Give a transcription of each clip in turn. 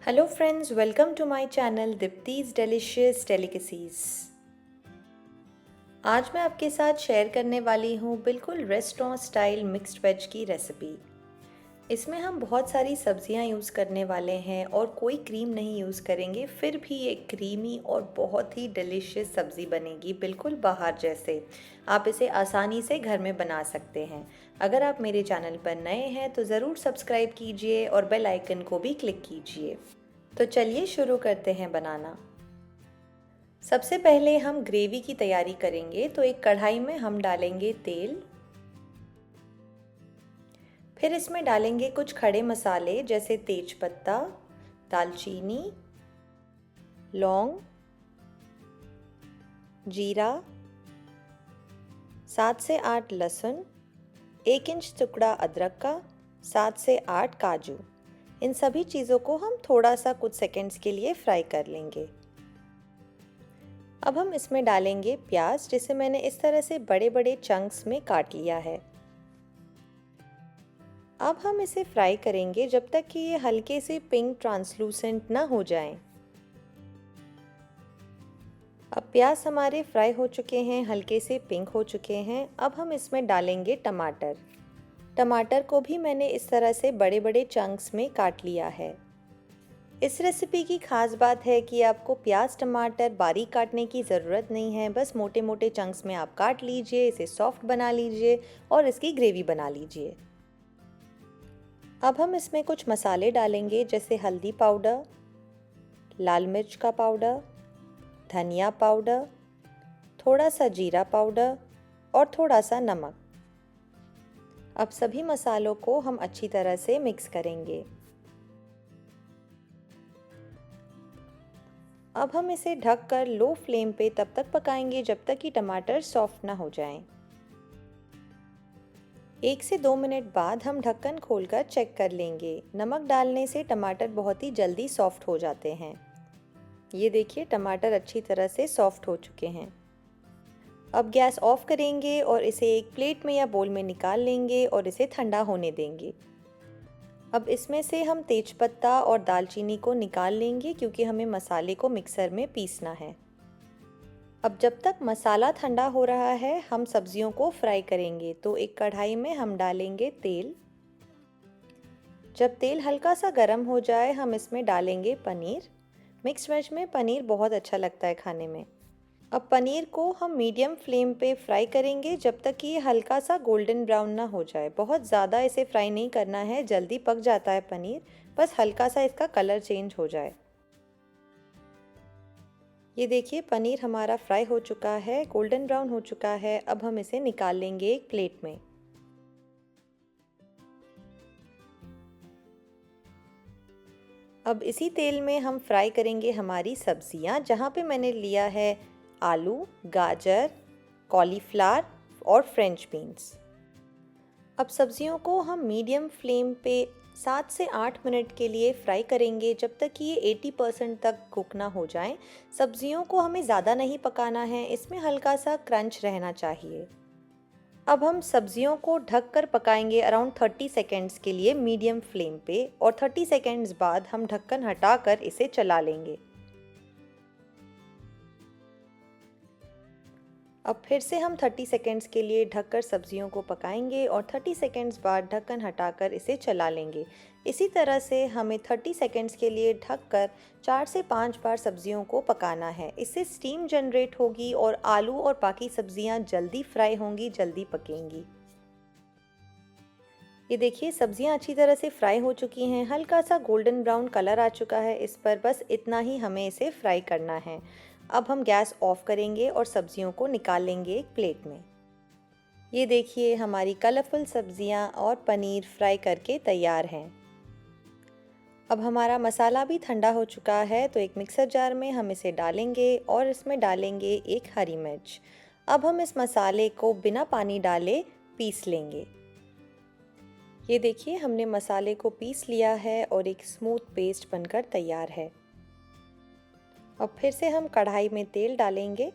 Hello friends, welcome to my channel Dipti's Delicious Delicacies। आज मैं आपके साथ शेयर करने वाली हूँ बिल्कुल रेस्टोरेंट स्टाइल मिक्स्ड वेज की रेसिपी। इसमें हम बहुत सारी सब्जियाँ यूज़ करने वाले हैं और कोई क्रीम नहीं यूज़ करेंगे, फिर भी एक क्रीमी और बहुत ही डिलीशियस सब्ज़ी बनेगी बिल्कुल बाहर जैसे। आप इसे आसानी से घर में बना सकते हैं। अगर आप मेरे चैनल पर नए हैं तो ज़रूर सब्सक्राइब कीजिए और बेल आइकन को भी क्लिक कीजिए। तो चलिए शुरू करते हैं बनाना। सबसे पहले हम ग्रेवी की तैयारी करेंगे, तो एक कढ़ाई में हम डालेंगे तेल। फिर इसमें डालेंगे कुछ खड़े मसाले जैसे तेज पत्ता, दालचीनी, लौंग, जीरा, 7 से 8 लहसुन, 1 इंच टुकड़ा अदरक का, 7 से 8 काजू। इन सभी चीज़ों को हम थोड़ा सा कुछ सेकंड्स के लिए फ्राई कर लेंगे। अब हम इसमें डालेंगे प्याज, जिसे मैंने इस तरह से बड़े बड़े चंक्स में काट लिया है। अब हम इसे फ्राई करेंगे जब तक कि ये हल्के से पिंक ट्रांसलूसेंट ना हो जाएं। अब प्याज हमारे फ्राई हो चुके हैं, हल्के से पिंक हो चुके हैं। अब हम इसमें डालेंगे टमाटर। टमाटर को भी मैंने इस तरह से बड़े बड़े चंक्स में काट लिया है। इस रेसिपी की खास बात है कि आपको प्याज टमाटर बारीक काटने की ज़रूरत नहीं है, बस मोटे मोटे चंक्स में आप काट लीजिए, इसे सॉफ्ट बना लीजिए और इसकी ग्रेवी बना लीजिए। अब हम इसमें कुछ मसाले डालेंगे जैसे हल्दी पाउडर, लाल मिर्च का पाउडर, धनिया पाउडर, थोड़ा सा जीरा पाउडर और थोड़ा सा नमक। अब सभी मसालों को हम अच्छी तरह से मिक्स करेंगे। अब हम इसे ढककर लो फ्लेम पे तब तक पकाएंगे जब तक कि टमाटर सॉफ्ट ना हो जाएं। 1 से 2 मिनट बाद हम ढक्कन खोलकर चेक कर लेंगे। नमक डालने से टमाटर बहुत ही जल्दी सॉफ्ट हो जाते हैं। ये देखिए, टमाटर अच्छी तरह से सॉफ्ट हो चुके हैं। अब गैस ऑफ करेंगे और इसे एक प्लेट में या बोल में निकाल लेंगे और इसे ठंडा होने देंगे। अब इसमें से हम तेजपत्ता और दालचीनी को निकाल लेंगे, क्योंकि हमें मसाले को मिक्सर में पीसना है। अब जब तक मसाला ठंडा हो रहा है, हम सब्जियों को फ्राई करेंगे। तो एक कढ़ाई में हम डालेंगे तेल। जब तेल हल्का सा गर्म हो जाए, हम इसमें डालेंगे पनीर। मिक्स वेज में पनीर बहुत अच्छा लगता है खाने में। अब पनीर को हम मीडियम फ्लेम पे फ्राई करेंगे जब तक कि ये हल्का सा गोल्डन ब्राउन ना हो जाए। बहुत ज़्यादा इसे फ्राई नहीं करना है, जल्दी पक जाता है पनीर, बस हल्का सा इसका कलर चेंज हो जाए। ये देखिए, पनीर हमारा फ्राई हो चुका है, गोल्डन ब्राउन हो चुका है। अब हम इसे निकाल लेंगे एक प्लेट में। अब इसी तेल में हम फ्राई करेंगे हमारी सब्जियां, जहाँ पे मैंने लिया है आलू, गाजर, कॉलीफ्लावर और फ्रेंच बीन्स। अब सब्जियों को हम मीडियम फ्लेम पे 7 से 8 मिनट के लिए फ्राई करेंगे, जब तक कि ये 80% तक कुक ना हो जाएं। सब्जियों को हमें ज़्यादा नहीं पकाना है, इसमें हल्का सा क्रंच रहना चाहिए। अब हम सब्जियों को ढककर पकाएंगे अराउंड 30 सेकेंड्स के लिए मीडियम फ्लेम पे, और 30 सेकेंड्स बाद हम ढक्कन हटाकर इसे चला लेंगे। अब फिर से हम 30 सेकेंड्स के लिए ढककर सब्जियों को पकाएंगे और 30 सेकेंड्स बाद ढक्कन हटाकर इसे चला लेंगे। इसी तरह से हमें 30 सेकेंड्स के लिए ढककर 4 से 5 बार सब्जियों को पकाना है। इससे स्टीम जनरेट होगी और आलू और बाकी सब्जियां जल्दी फ्राई होंगी, जल्दी पकेंगी। ये देखिए, सब्जियां अच्छी तरह से फ्राई हो चुकी हैं, हल्का सा गोल्डन ब्राउन कलर आ चुका है इस पर। बस इतना ही हमें इसे फ्राई करना है। अब हम गैस ऑफ करेंगे और सब्जियों को निकाल लेंगे एक प्लेट में। ये देखिए, हमारी कलरफुल सब्जियां और पनीर फ्राई करके तैयार हैं। अब हमारा मसाला भी ठंडा हो चुका है, तो एक मिक्सर जार में हम इसे डालेंगे और इसमें डालेंगे एक हरी मिर्च। अब हम इस मसाले को बिना पानी डाले पीस लेंगे। ये देखिए, हमने मसाले को पीस लिया है और एक स्मूथ पेस्ट बनकर तैयार है। अब फिर से हम कढ़ाई में तेल डालेंगे।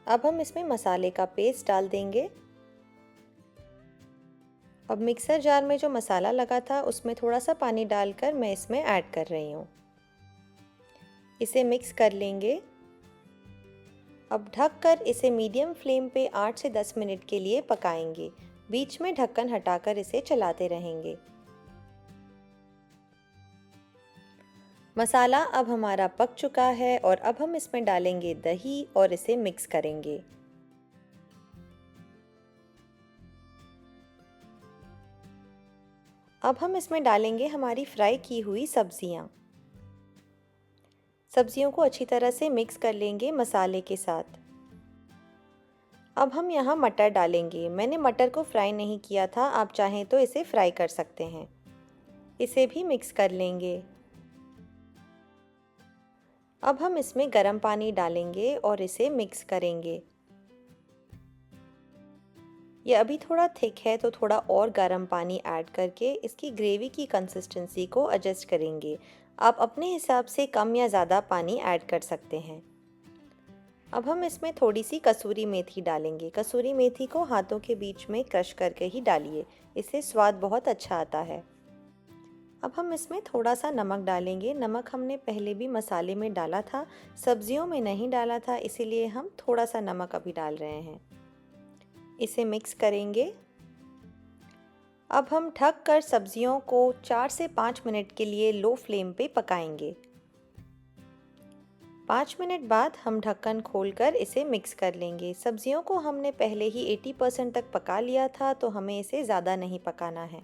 अब हम इसमें मसाले का पेस्ट डाल देंगे। अब मिक्सर जार में जो मसाला लगा था उसमें थोड़ा सा पानी डालकर मैं इसमें ऐड कर रही हूँ। इसे मिक्स कर लेंगे। अब ढककर इसे मीडियम फ्लेम पे 8 से 10 मिनट के लिए पकाएंगे। बीच में ढक्कन हटाकर इसे चलाते रहेंगे। मसाला अब हमारा पक चुका है और अब हम इसमें डालेंगे दही और इसे मिक्स करेंगे। अब हम इसमें डालेंगे हमारी फ्राई की हुई सब्जियाँ। सब्जियों को अच्छी तरह से मिक्स कर लेंगे मसाले के साथ। अब हम यहाँ मटर डालेंगे। मैंने मटर को फ्राई नहीं किया था, आप चाहें तो इसे फ्राई कर सकते हैं। इसे भी मिक्स कर लेंगे। अब हम इसमें गर्म पानी डालेंगे और इसे मिक्स करेंगे। ये अभी थोड़ा थिक है तो थोड़ा और गर्म पानी ऐड करके इसकी ग्रेवी की कंसिस्टेंसी को एडजस्ट करेंगे। आप अपने हिसाब से कम या ज़्यादा पानी ऐड कर सकते हैं। अब हम इसमें थोड़ी सी कसूरी मेथी डालेंगे। कसूरी मेथी को हाथों के बीच में क्रश करके ही डालिए, इससे स्वाद बहुत अच्छा आता है। अब हम इसमें थोड़ा सा नमक डालेंगे। नमक हमने पहले भी मसाले में डाला था, सब्जियों में नहीं डाला था, इसीलिए हम थोड़ा सा नमक अभी डाल रहे हैं। इसे मिक्स करेंगे। अब हम ढक कर सब्जियों को 4 से 5 मिनट के लिए लो फ्लेम पे पकाएंगे। 5 मिनट बाद हम ढक्कन खोलकर इसे मिक्स कर लेंगे। सब्जियों को हमने पहले ही 80% तक पका लिया था, तो हमें इसे ज़्यादा नहीं पकाना है।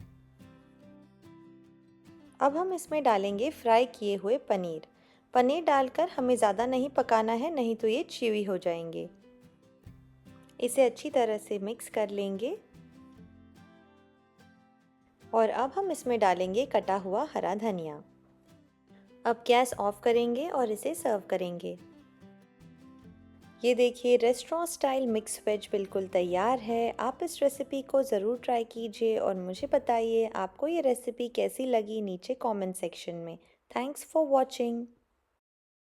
अब हम इसमें डालेंगे फ्राई किए हुए पनीर। पनीर डालकर हमें ज़्यादा नहीं पकाना है, नहीं तो ये च्यूई हो जाएंगे। इसे अच्छी तरह से मिक्स कर लेंगे और अब हम इसमें डालेंगे कटा हुआ हरा धनिया। अब गैस ऑफ करेंगे और इसे सर्व करेंगे। ये देखिए, रेस्टोरेंट स्टाइल मिक्स वेज बिल्कुल तैयार है। आप इस रेसिपी को ज़रूर ट्राई कीजिए और मुझे बताइए आपको ये रेसिपी कैसी लगी नीचे कमेंट सेक्शन में। Thanks for watching.